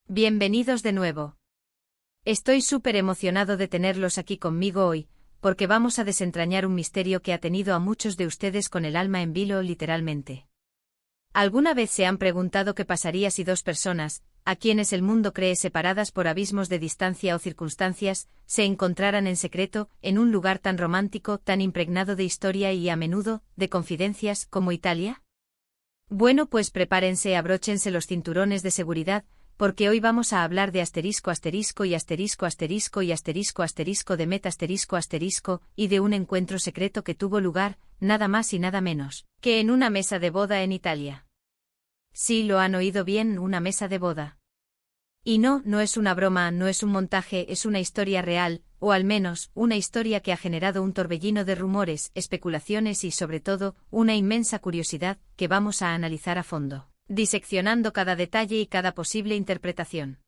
Bienvenidos de nuevo. Estoy súper emocionado de tenerlos aquí conmigo hoy, porque vamos a desentrañar un misterio que ha tenido a muchos de ustedes con el alma en vilo literalmente. ¿Alguna vez se han preguntado qué pasaría si dos personas, a quienes el mundo cree separadas por abismos de distancia o circunstancias, se encontraran en secreto, en un lugar tan romántico, tan impregnado de historia y a menudo, de confidencias, como Italia? Bueno, pues prepárense, abróchense los cinturones de seguridad, porque hoy vamos a hablar de asterisco asterisco y asterisco asterisco y asterisco asterisco de meta asterisco asterisco y de un encuentro secreto que tuvo lugar, nada más y nada menos, que en una mesa de boda en Italia. Sí, lo han oído bien, una mesa de boda. Y no, no es una broma, no es un montaje, es una historia real, o al menos, una historia que ha generado un torbellino de rumores, especulaciones y sobre todo, una inmensa curiosidad, que vamos a analizar a fondo, diseccionando cada detalle y cada posible interpretación.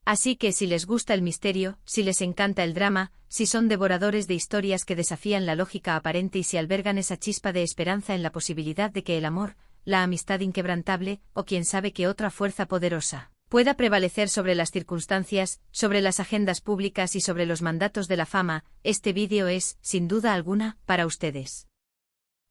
Así que si les gusta el misterio, si les encanta el drama, si son devoradores de historias que desafían la lógica aparente y si albergan esa chispa de esperanza en la posibilidad de que el amor, la amistad inquebrantable, o quién sabe qué otra fuerza poderosa, pueda prevalecer sobre las circunstancias, sobre las agendas públicas y sobre los mandatos de la fama, este vídeo es, sin duda alguna, para ustedes.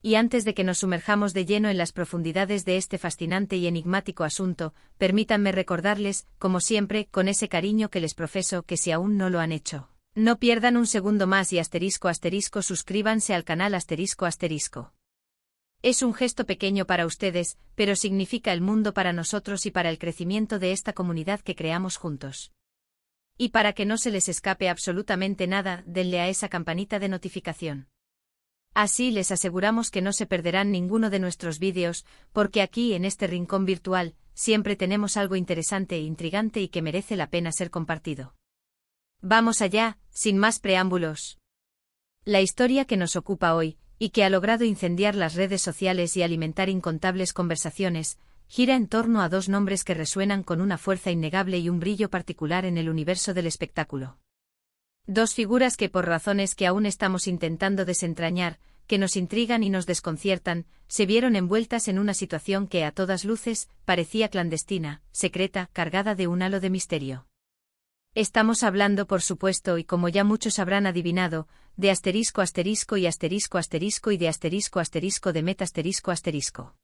Y antes de que nos sumerjamos de lleno en las profundidades de este fascinante y enigmático asunto, permítanme recordarles, como siempre, con ese cariño que les profeso, que si aún no lo han hecho, no pierdan un segundo más y asterisco asterisco suscríbanse al canal asterisco asterisco. Es un gesto pequeño para ustedes, pero significa el mundo para nosotros y para el crecimiento de esta comunidad que creamos juntos. Y para que no se les escape absolutamente nada, denle a esa campanita de notificación. Así les aseguramos que no se perderán ninguno de nuestros vídeos, porque aquí en este rincón virtual, siempre tenemos algo interesante e intrigante y que merece la pena ser compartido. Vamos allá, sin más preámbulos. La historia que nos ocupa hoy, y que ha logrado incendiar las redes sociales y alimentar incontables conversaciones, gira en torno a dos nombres que resuenan con una fuerza innegable y un brillo particular en el universo del espectáculo. Dos figuras que por razones que aún estamos intentando desentrañar, que nos intrigan y nos desconciertan, se vieron envueltas en una situación que a todas luces parecía clandestina, secreta, cargada de un halo de misterio. Estamos hablando, por supuesto, y como ya muchos habrán adivinado, de asterisco asterisco y asterisco asterisco y de asterisco asterisco de meta asterisco asterisco.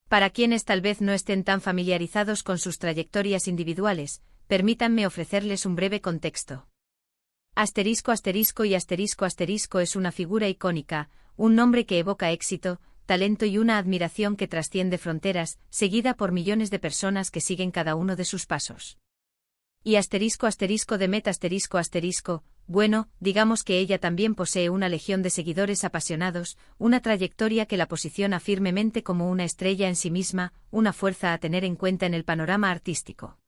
Para quienes tal vez no estén tan familiarizados con sus trayectorias individuales, permítanme ofrecerles un breve contexto. Asterisco asterisco y asterisco asterisco es una figura icónica, un nombre que evoca éxito, talento y una admiración que trasciende fronteras, seguida por millones de personas que siguen cada uno de sus pasos. Y asterisco asterisco de meta asterisco asterisco, bueno, digamos que ella también posee una legión de seguidores apasionados, una trayectoria que la posiciona firmemente como una estrella en sí misma, una fuerza a tener en cuenta en el panorama artístico.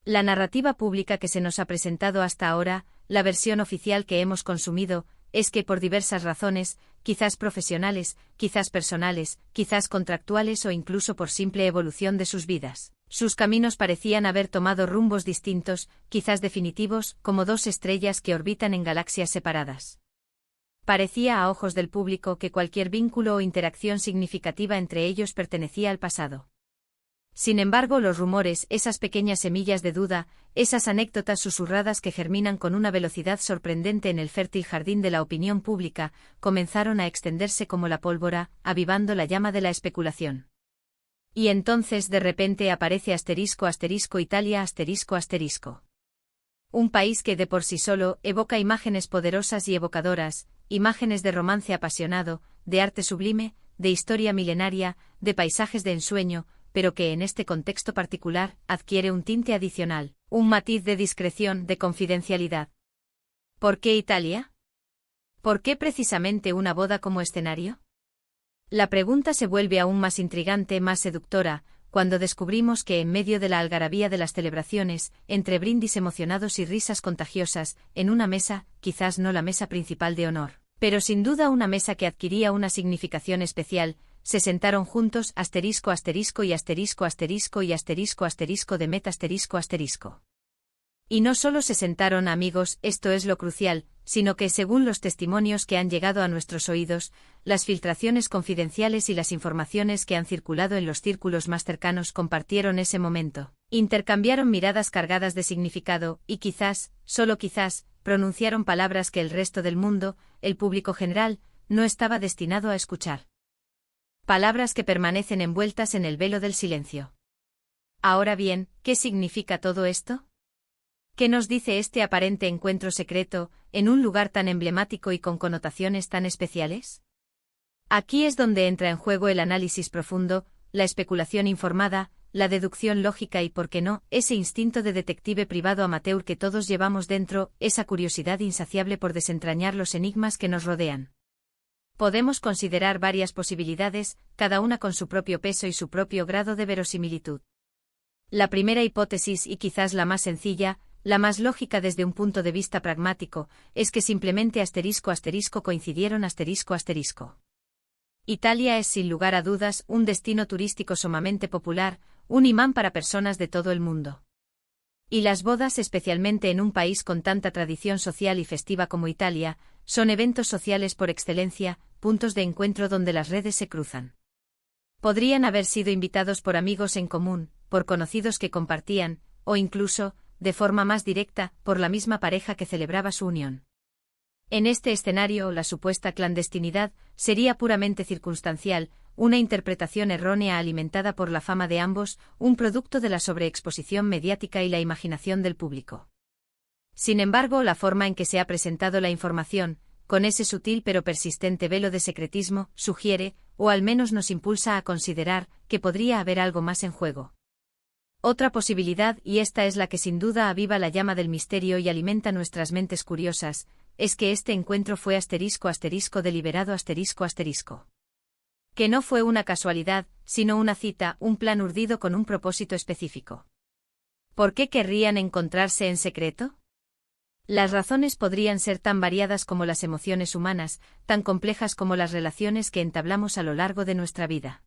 La narrativa pública que se nos ha presentado hasta ahora, la versión oficial que hemos consumido, es que por diversas razones, quizás profesionales, quizás personales, quizás contractuales o incluso por simple evolución de sus vidas, sus caminos parecían haber tomado rumbos distintos, quizás definitivos, como dos estrellas que orbitan en galaxias separadas. Parecía a ojos del público que cualquier vínculo o interacción significativa entre ellos pertenecía al pasado. Sin embargo, los rumores, esas pequeñas semillas de duda, esas anécdotas susurradas que germinan con una velocidad sorprendente en el fértil jardín de la opinión pública, comenzaron a extenderse como la pólvora, avivando la llama de la especulación. Y entonces de repente aparece asterisco asterisco Italia asterisco asterisco. Un país que de por sí solo evoca imágenes poderosas y evocadoras, imágenes de romance apasionado, de arte sublime, de historia milenaria, de paisajes de ensueño, pero que en este contexto particular adquiere un tinte adicional, un matiz de discreción, de confidencialidad. ¿Por qué Italia? ¿Por qué precisamente una boda como escenario? La pregunta se vuelve aún más intrigante, más seductora, cuando descubrimos que en medio de la algarabía de las celebraciones, entre brindis emocionados y risas contagiosas, en una mesa, quizás no la mesa principal de honor, pero sin duda una mesa que adquiría una significación especial, se sentaron juntos asterisco asterisco y asterisco asterisco y asterisco asterisco de meta asterisco asterisco. Y no solo se sentaron amigos, esto es lo crucial, sino que, según los testimonios que han llegado a nuestros oídos, las filtraciones confidenciales y las informaciones que han circulado en los círculos más cercanos compartieron ese momento, intercambiaron miradas cargadas de significado y quizás, solo quizás, pronunciaron palabras que el resto del mundo, el público general, no estaba destinado a escuchar. Palabras que permanecen envueltas en el velo del silencio. Ahora bien, ¿qué significa todo esto? ¿Qué nos dice este aparente encuentro secreto, en un lugar tan emblemático y con connotaciones tan especiales? Aquí es donde entra en juego el análisis profundo, la especulación informada, la deducción lógica y, por qué no, ese instinto de detective privado amateur que todos llevamos dentro, esa curiosidad insaciable por desentrañar los enigmas que nos rodean. Podemos considerar varias posibilidades, cada una con su propio peso y su propio grado de verosimilitud. La primera hipótesis, y quizás la más sencilla, la más lógica desde un punto de vista pragmático, es que simplemente coincidieron ***. Italia es sin lugar a dudas un destino turístico sumamente popular, un imán para personas de todo el mundo. Y las bodas, especialmente en un país con tanta tradición social y festiva como Italia, son eventos sociales por excelencia, puntos de encuentro donde las redes se cruzan. Podrían haber sido invitados por amigos en común, por conocidos que compartían, o incluso, de forma más directa, por la misma pareja que celebraba su unión. En este escenario, la supuesta clandestinidad sería puramente circunstancial, una interpretación errónea alimentada por la fama de ambos, un producto de la sobreexposición mediática y la imaginación del público. Sin embargo, la forma en que se ha presentado la información, con ese sutil pero persistente velo de secretismo, sugiere, o al menos nos impulsa a considerar, que podría haber algo más en juego. Otra posibilidad, y esta es la que sin duda aviva la llama del misterio y alimenta nuestras mentes curiosas, es que este encuentro fue deliberado que no fue una casualidad, sino una cita, un plan urdido con un propósito específico. ¿Por qué querrían encontrarse en secreto? Las razones podrían ser tan variadas como las emociones humanas, tan complejas como las relaciones que entablamos a lo largo de nuestra vida.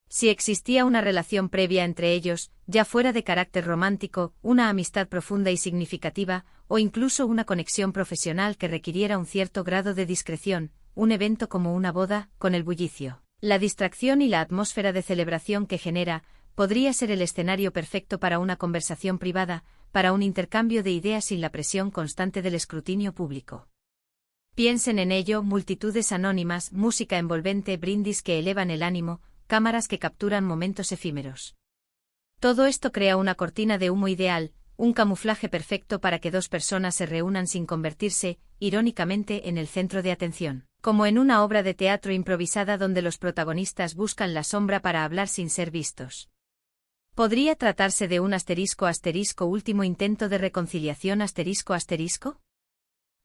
Si existía una relación previa entre ellos, ya fuera de carácter romántico, una amistad profunda y significativa, o incluso una conexión profesional que requiriera un cierto grado de discreción, un evento como una boda, con el bullicio, la distracción y la atmósfera de celebración que genera, podría ser el escenario perfecto para una conversación privada, para un intercambio de ideas sin la presión constante del escrutinio público. Piensen en ello: multitudes anónimas, música envolvente, brindis que elevan el ánimo, cámaras que capturan momentos efímeros. Todo esto crea una cortina de humo ideal, un camuflaje perfecto para que dos personas se reúnan sin convertirse, irónicamente, en el centro de atención, como en una obra de teatro improvisada donde los protagonistas buscan la sombra para hablar sin ser vistos. ¿Podría tratarse de un último intento de reconciliación ***?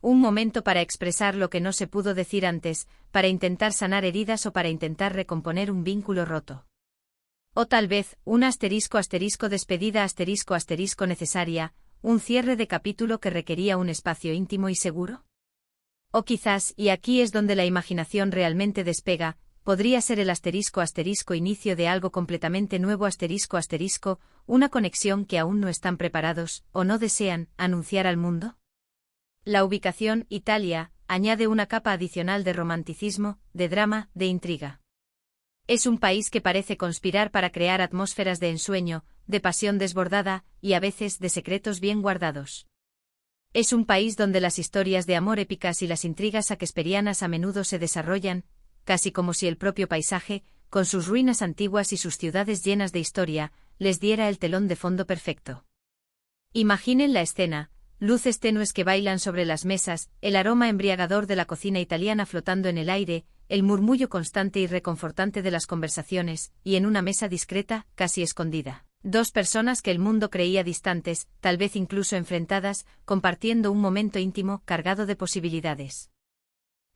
Un momento para expresar lo que no se pudo decir antes, para intentar sanar heridas o para intentar recomponer un vínculo roto. O tal vez, una despedida necesaria, un cierre de capítulo que requería un espacio íntimo y seguro. O quizás, y aquí es donde la imaginación realmente despega, podría ser el inicio de algo completamente nuevo una conexión que aún no están preparados, o no desean, anunciar al mundo. La ubicación, Italia, añade una capa adicional de romanticismo, de drama, de intriga. Es un país que parece conspirar para crear atmósferas de ensueño, de pasión desbordada, y a veces de secretos bien guardados. Es un país donde las historias de amor épicas y las intrigas shakespearianas a menudo se desarrollan, casi como si el propio paisaje, con sus ruinas antiguas y sus ciudades llenas de historia, les diera el telón de fondo perfecto. Imaginen la escena: luces tenues que bailan sobre las mesas, el aroma embriagador de la cocina italiana flotando en el aire, el murmullo constante y reconfortante de las conversaciones, y en una mesa discreta, casi escondida, dos personas que el mundo creía distantes, tal vez incluso enfrentadas, compartiendo un momento íntimo, cargado de posibilidades.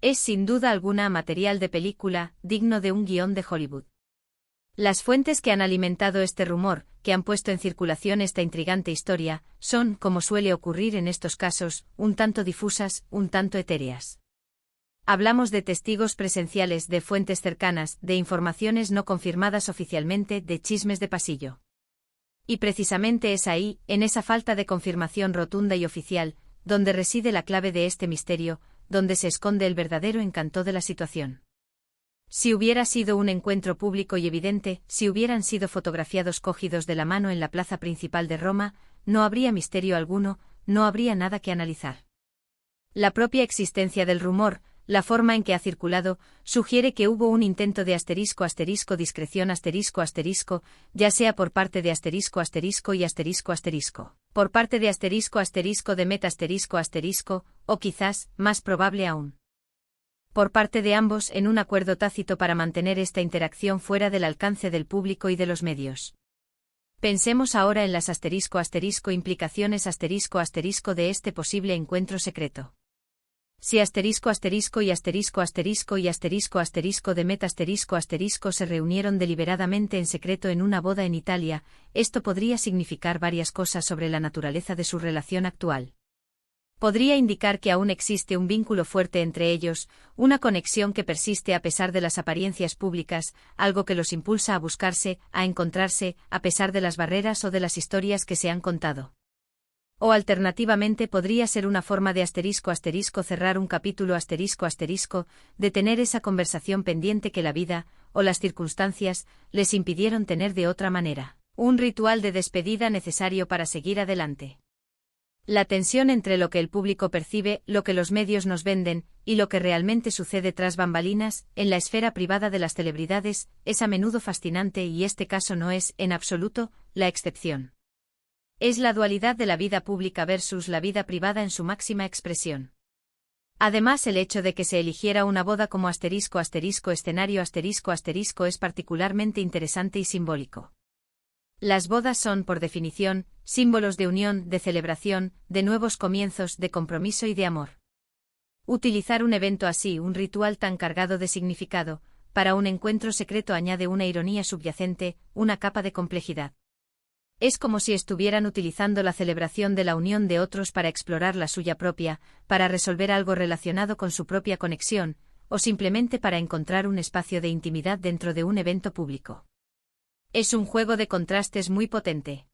Es sin duda alguna material de película, digno de un guión de Hollywood. Las fuentes que han alimentado este rumor, que han puesto en circulación esta intrigante historia, son, como suele ocurrir en estos casos, un tanto difusas, un tanto etéreas. Hablamos de testigos presenciales, de fuentes cercanas, de informaciones no confirmadas oficialmente, de chismes de pasillo. Y precisamente es ahí, en esa falta de confirmación rotunda y oficial, donde reside la clave de este misterio, donde se esconde el verdadero encanto de la situación. Si hubiera sido un encuentro público y evidente, si hubieran sido fotografiados cogidos de la mano en la plaza principal de Roma, no habría misterio alguno, no habría nada que analizar. La propia existencia del rumor, la forma en que ha circulado, sugiere que hubo un intento de discreción ya sea por parte de y por parte de meta o quizás, más probable aún, por parte de ambos en un acuerdo tácito para mantener esta interacción fuera del alcance del público y de los medios. Pensemos ahora en las implicaciones de este posible encuentro secreto. Si y de meta se reunieron deliberadamente en secreto en una boda en Italia, esto podría significar varias cosas sobre la naturaleza de su relación actual. Podría indicar que aún existe un vínculo fuerte entre ellos, una conexión que persiste a pesar de las apariencias públicas, algo que los impulsa a buscarse, a encontrarse, a pesar de las barreras o de las historias que se han contado. O alternativamente podría ser una forma de cerrar un capítulo de tener esa conversación pendiente que la vida, o las circunstancias, les impidieron tener de otra manera. Un ritual de despedida necesario para seguir adelante. La tensión entre lo que el público percibe, lo que los medios nos venden, y lo que realmente sucede tras bambalinas, en la esfera privada de las celebridades, es a menudo fascinante y este caso no es, en absoluto, la excepción. Es la dualidad de la vida pública versus la vida privada en su máxima expresión. Además, el hecho de que se eligiera una boda como escenario es particularmente interesante y simbólico. Las bodas son, por definición, símbolos de unión, de celebración, de nuevos comienzos, de compromiso y de amor. Utilizar un evento así, un ritual tan cargado de significado, para un encuentro secreto añade una ironía subyacente, una capa de complejidad. Es como si estuvieran utilizando la celebración de la unión de otros para explorar la suya propia, para resolver algo relacionado con su propia conexión, o simplemente para encontrar un espacio de intimidad dentro de un evento público. Es un juego de contrastes muy potente.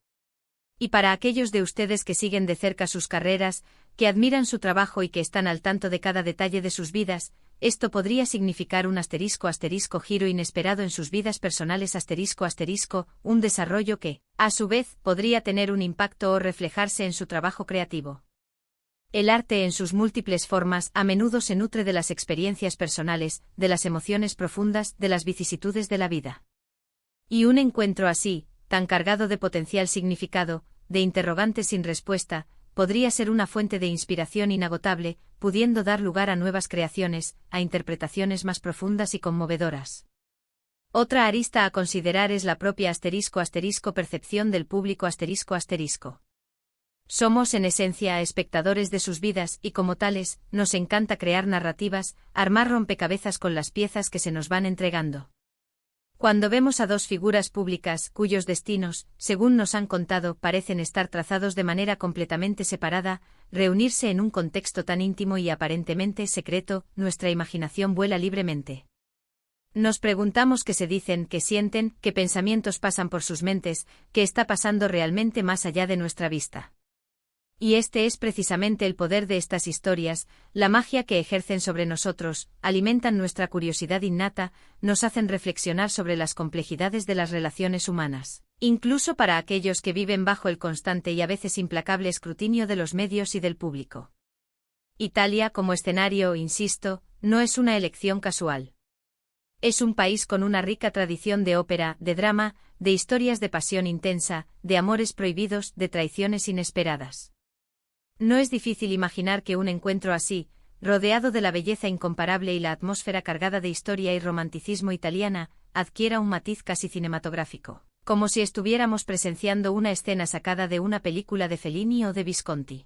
Y para aquellos de ustedes que siguen de cerca sus carreras, que admiran su trabajo y que están al tanto de cada detalle de sus vidas, esto podría significar un giro inesperado en sus vidas personales un desarrollo que, a su vez, podría tener un impacto o reflejarse en su trabajo creativo. El arte en sus múltiples formas a menudo se nutre de las experiencias personales, de las emociones profundas, de las vicisitudes de la vida. Y un encuentro así, tan cargado de potencial significado, de interrogantes sin respuesta, podría ser una fuente de inspiración inagotable, pudiendo dar lugar a nuevas creaciones, a interpretaciones más profundas y conmovedoras. Otra arista a considerar es la propia percepción del público Somos en esencia espectadores de sus vidas y como tales, nos encanta crear narrativas, armar rompecabezas con las piezas que se nos van entregando. Cuando vemos a dos figuras públicas cuyos destinos, según nos han contado, parecen estar trazados de manera completamente separada, reunirse en un contexto tan íntimo y aparentemente secreto, nuestra imaginación vuela libremente. Nos preguntamos qué se dicen, qué sienten, qué pensamientos pasan por sus mentes, qué está pasando realmente más allá de nuestra vista. Y este es precisamente el poder de estas historias, la magia que ejercen sobre nosotros, alimentan nuestra curiosidad innata, nos hacen reflexionar sobre las complejidades de las relaciones humanas, incluso para aquellos que viven bajo el constante y a veces implacable escrutinio de los medios y del público. Italia como escenario, insisto, no es una elección casual. Es un país con una rica tradición de ópera, de drama, de historias de pasión intensa, de amores prohibidos, de traiciones inesperadas. No es difícil imaginar que un encuentro así, rodeado de la belleza incomparable y la atmósfera cargada de historia y romanticismo italiana, adquiera un matiz casi cinematográfico, como si estuviéramos presenciando una escena sacada de una película de Fellini o de Visconti.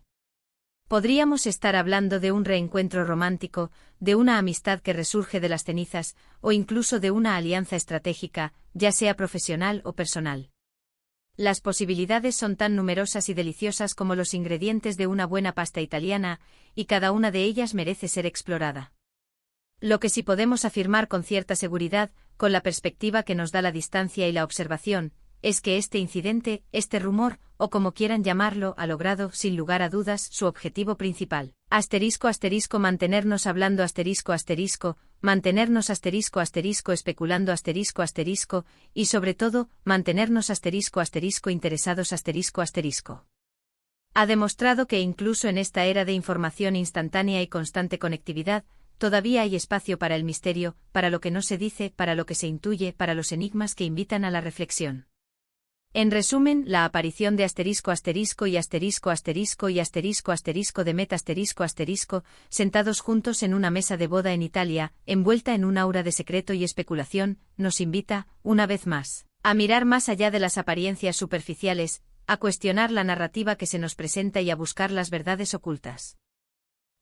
Podríamos estar hablando de un reencuentro romántico, de una amistad que resurge de las cenizas, o incluso de una alianza estratégica, ya sea profesional o personal. Las posibilidades son tan numerosas y deliciosas como los ingredientes de una buena pasta italiana, y cada una de ellas merece ser explorada. Lo que sí podemos afirmar con cierta seguridad, con la perspectiva que nos da la distancia y la observación, es que este incidente, este rumor, o como quieran llamarlo, ha logrado, sin lugar a dudas, su objetivo principal. Mantenernos hablando mantenernos especulando y sobre todo, mantenernos interesados Ha demostrado que incluso en esta era de información instantánea y constante conectividad, todavía hay espacio para el misterio, para lo que no se dice, para lo que se intuye, para los enigmas que invitan a la reflexión. En resumen, la aparición de de Met sentados juntos en una mesa de boda en Italia, envuelta en un aura de secreto y especulación, nos invita, una vez más, a mirar más allá de las apariencias superficiales, a cuestionar la narrativa que se nos presenta y a buscar las verdades ocultas.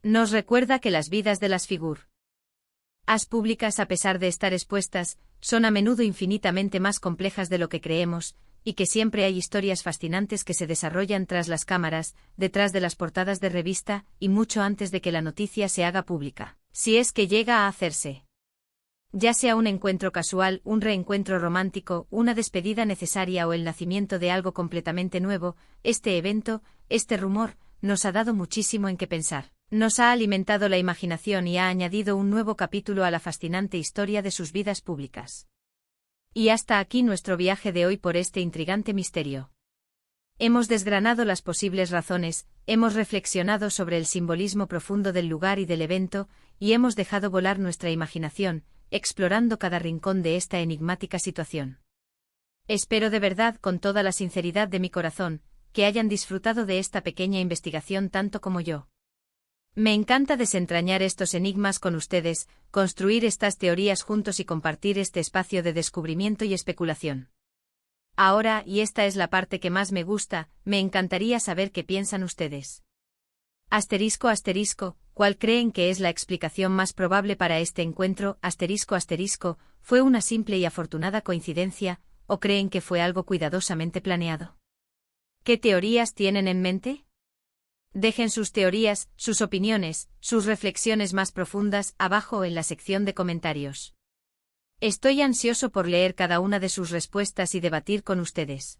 Nos recuerda que las vidas de las figuras públicas, a pesar de estar expuestas, son a menudo infinitamente más complejas de lo que creemos, y que siempre hay historias fascinantes que se desarrollan tras las cámaras, detrás de las portadas de revista, y mucho antes de que la noticia se haga pública, si es que llega a hacerse. Ya sea un encuentro casual, un reencuentro romántico, una despedida necesaria o el nacimiento de algo completamente nuevo, este evento, este rumor, nos ha dado muchísimo en qué pensar. Nos ha alimentado la imaginación y ha añadido un nuevo capítulo a la fascinante historia de sus vidas públicas. Y hasta aquí nuestro viaje de hoy por este intrigante misterio. Hemos desgranado las posibles razones, hemos reflexionado sobre el simbolismo profundo del lugar y del evento, y hemos dejado volar nuestra imaginación, explorando cada rincón de esta enigmática situación. Espero de verdad, con toda la sinceridad de mi corazón, que hayan disfrutado de esta pequeña investigación tanto como yo. Me encanta desentrañar estos enigmas con ustedes, construir estas teorías juntos y compartir este espacio de descubrimiento y especulación. Ahora, y esta es la parte que más me gusta, me encantaría saber qué piensan ustedes. ¿Cuál creen que es la explicación más probable para este encuentro? ¿Fue una simple y afortunada coincidencia, o creen que fue algo cuidadosamente planeado? ¿Qué teorías tienen en mente? Dejen sus teorías, sus opiniones, sus reflexiones más profundas abajo en la sección de comentarios. Estoy ansioso por leer cada una de sus respuestas y debatir con ustedes.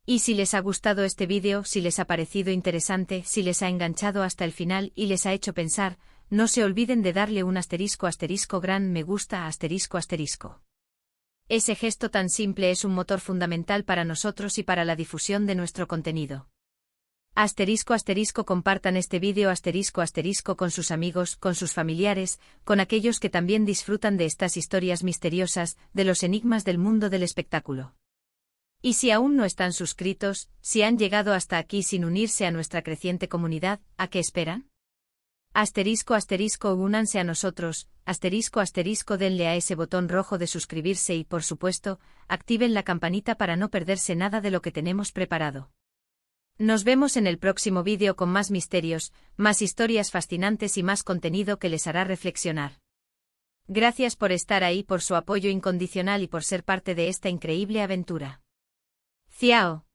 Y si les ha gustado este vídeo, si les ha parecido interesante, si les ha enganchado hasta el final y les ha hecho pensar, no se olviden de darle un gran me gusta . Ese gesto tan simple es un motor fundamental para nosotros y para la difusión de nuestro contenido. Compartan este vídeo con sus amigos, con sus familiares, con aquellos que también disfrutan de estas historias misteriosas, de los enigmas del mundo del espectáculo. Y si aún no están suscritos, si han llegado hasta aquí sin unirse a nuestra creciente comunidad, ¿a qué esperan? Únanse a nosotros, denle a ese botón rojo de suscribirse y, por supuesto, activen la campanita para no perderse nada de lo que tenemos preparado. Nos vemos en el próximo vídeo con más misterios, más historias fascinantes y más contenido que les hará reflexionar. Gracias por estar ahí, por su apoyo incondicional y por ser parte de esta increíble aventura. Ciao.